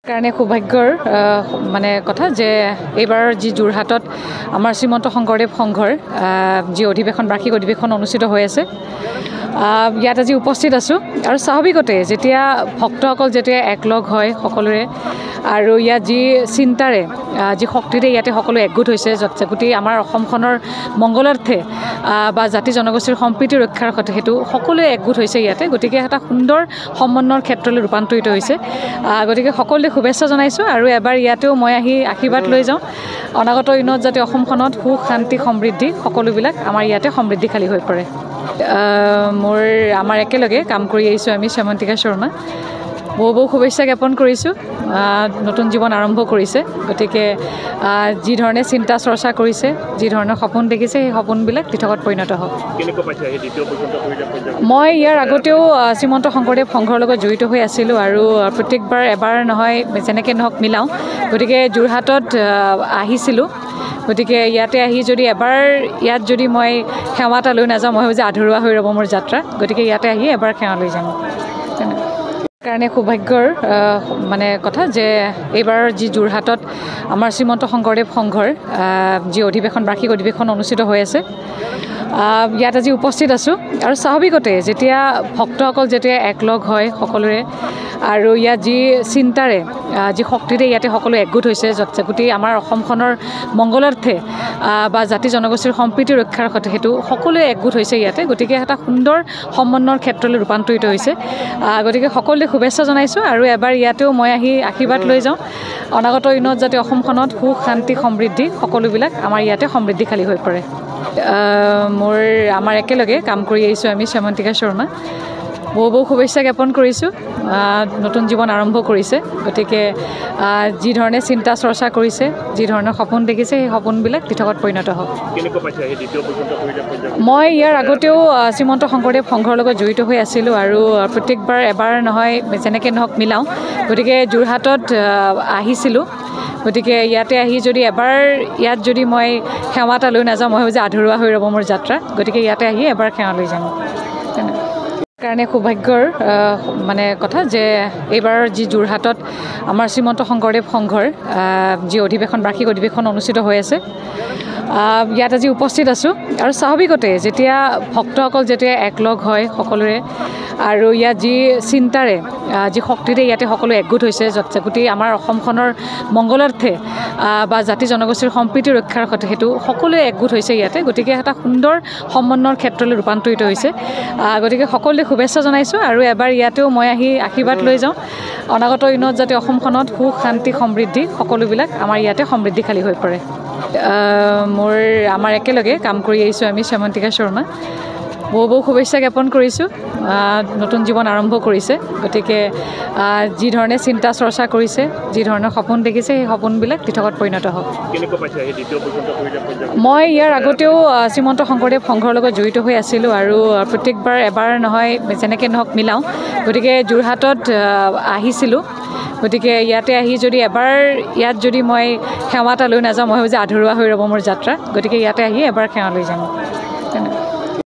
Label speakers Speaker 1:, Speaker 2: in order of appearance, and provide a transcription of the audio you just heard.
Speaker 1: কাৰণে সৌভাগ্যৰ মানে কথা যে এইবাৰ যি যোৰহাটত আমাৰ শ্ৰীমন্ত শংকৰদেৱ সংঘৰ যি অধিৱেশন বাৰ্ষিক অধিৱেশন অনুষ্ঠিত হৈ আছে ইয়াত আজি উপস্থিত আছোঁ আৰু স্বাভাৱিকতে যেতিয়া ভক্তসকল যেতিয়া একলগ হয় সকলোৰে আৰু ইয়াত যি চিন্তাৰে যি শক্তিৰে ইয়াতে সকলো একগোট হৈছে গোটেই আমাৰ অসমখনৰ মংগলাৰ্থে বা জাতি জনগোষ্ঠীৰ সম্প্ৰীতি ৰক্ষাৰ ক্ষেত্ৰত হেতু সকলোৱে একগোট হৈছে ইয়াতে গতিকে এটা সুন্দৰ সমন্বয়ৰ ক্ষেত্ৰলৈ ৰূপান্তৰিত হৈছে গতিকে সকলোৱে শুভেচ্ছা জনাইছোঁ আৰু এবাৰ ইয়াতেও মই আহি আশীৰ্বাদ লৈ যাওঁ অনাগত দিনত যাতে অসমখনত সুখ শান্তি সমৃদ্ধি সকলোবিলাক আমাৰ ইয়াতে সমৃদ্ধিশালী হৈ পৰে আমাৰ একেলগে কাম কৰি আহিছোঁ আমি শ্যামন্তিকা শৰ্মা বহু শুভেচ্ছা জ্ঞাপন কৰিছোঁ নতুন জীৱন আৰম্ভ কৰিছে গতিকে যি ধৰণে চিন্তা চৰ্চা কৰিছে যি ধৰণৰ সপোন দেখিছে সেই সপোনবিলাক দিঠকত পৰিণত হওক মই ইয়াৰ আগতেও শ্ৰীমন্ত শংকৰদেৱ সংঘৰ লগত জড়িত হৈ আছিলোঁ আৰু প্ৰত্যেকবাৰ এবাৰ নহয় যেনেকৈ নহওক মিলাওঁ গতিকে যোৰহাটত আহিছিলোঁ গতিকে ইয়াতে আহি যদি এবাৰ ইয়াত যদি মই সেৱা এটা লৈ নাযাওঁ মই ভাবোঁ যে আধৰুৱা হৈ ৰ'ব মোৰ যাত্ৰা গতিকে ইয়াতে আহি এবাৰ সেৱা লৈ যাম কাৰণে সৌভাগ্যৰ মানে কথা যে এইবাৰ যি যোৰহাটত আমাৰ শ্ৰীমন্ত শংকৰদেৱ সংঘৰ যি অধিৱেশন বাৰ্ষিক অধিৱেশন অনুষ্ঠিত হৈ আছে ইয়াত আজি উপস্থিত আছোঁ আৰু স্বাভাৱিকতে যেতিয়া ভক্তসকল যেতিয়া একলগ হয় সকলোৰে আৰু ইয়াত যি চিন্তাৰে যি শক্তিৰে ইয়াতে সকলো একগোট হৈছে গোটেই আমাৰ অসমখনৰ মংগলাৰ্থে বা জাতি জনগোষ্ঠীৰ সম্প্ৰীতি ৰক্ষাৰ ক্ষেত্ৰত হেতু সকলোৱে একগোট হৈছে ইয়াতে গতিকে এটা সুন্দৰ সমন্বয়ৰ ক্ষেত্ৰলৈ ৰূপান্তৰিত হৈছে গতিকে সকলোৱে শুভেচ্ছা জনাইছোঁ আৰু এবাৰ ইয়াতেও মই আহি আশীৰ্বাদ লৈ যাওঁ অনাগত দিনত যাতে অসমখনত সুখ শান্তি সমৃদ্ধি সকলোবিলাক আমাৰ ইয়াতে সমৃদ্ধিশালী হৈ পৰে আমাৰ একেলগে কাম কৰি আহিছোঁ আমি শ্যামন্তিকা শৰ্মা বহু শুভেচ্ছা জ্ঞাপন কৰিছোঁ নতুন জীৱন আৰম্ভ কৰিছে গতিকে যি ধৰণে চিন্তা চৰ্চা কৰিছে যি ধৰণৰ সপোন দেখিছে সেই সপোনবিলাক দিঠকত পৰিণত হওক মই ইয়াৰ আগতেও শ্ৰীমন্ত শংকৰদেৱ সংঘৰ লগত জড়িত হৈ আছিলোঁ আৰু প্ৰত্যেকবাৰ এবাৰ নহয় যেনেকৈ নহওক মিলাওঁ গতিকে যোৰহাটত আহিছিলোঁ গতিকে ইয়াতে আহি যদি এবাৰ ইয়াত যদি মই সেৱা এটা লৈ নাযাওঁ মই ভাবোঁ যে আধৰুৱা হৈ ৰ'ব মোৰ যাত্ৰা গতিকে ইয়াতে আহি এবাৰ সেৱা লৈ যাম কাৰণে সৌভাগ্যৰ মানে কথা যে এইবাৰ যি যোৰহাটত আমাৰ শ্ৰীমন্ত শংকৰদেৱ সংঘৰ যি অধিৱেশন বাৰ্ষিক অধিৱেশন অনুষ্ঠিত হৈ আছে ইয়াত আজি উপস্থিত আছোঁ আৰু স্বাভাৱিকতে যেতিয়া ভক্তসকল যেতিয়া একলগ হয় সকলোৰে আৰু ইয়াত যি চিন্তাৰে যি শক্তিৰে ইয়াতে সকলো একগোট হৈছে গোটেই আমাৰ অসমখনৰ মংগলাৰ্থে বা জাতি জনগোষ্ঠীৰ সম্প্ৰীতি ৰক্ষাৰ ক্ষেত্ৰত হেতু সকলোৱে একগোট হৈছে ইয়াতে গতিকে এটা সুন্দৰ সমন্বয়ৰ ক্ষেত্ৰলৈ ৰূপান্তৰিত হৈছে গতিকে সকলোৱে শুভেচ্ছা জনাইছোঁ আৰু এবাৰ ইয়াতেও মই আহি আশীৰ্বাদ লৈ যাওঁ অনাগত দিনত যাতে অসমখনত সুখ শান্তি সমৃদ্ধি সকলোবিলাক আমাৰ ইয়াতে সমৃদ্ধিশালী হৈ পৰে আমাৰ একেলগে কাম কৰি আহিছোঁ আমি শ্যামন্তিকা শৰ্মা বহু শুভেচ্ছা জ্ঞাপন কৰিছোঁ নতুন জীৱন আৰম্ভ কৰিছে গতিকে যি ধৰণে চিন্তা চৰ্চা কৰিছে যি ধৰণৰ সপোন দেখিছে সেই সপোনবিলাক দিঠকত পৰিণত হওক মই ইয়াৰ আগতেও শ্ৰীমন্ত শংকৰদেৱ সংঘৰ লগত জড়িত হৈ আছিলোঁ আৰু প্ৰত্যেকবাৰ এবাৰ নহয় যেনেকৈ নহওক মিলাওঁ গতিকে যোৰহাটত আহিছিলোঁ গতিকে ইয়াতে আহি যদি এবাৰ ইয়াত যদি মই সেৱা এটা লৈ নাযাওঁ মই ভাবোঁ যে আধৰুৱা হৈ ৰ'ব মোৰ যাত্ৰা গতিকে ইয়াতে আহি এবাৰ সেৱা লৈ যাম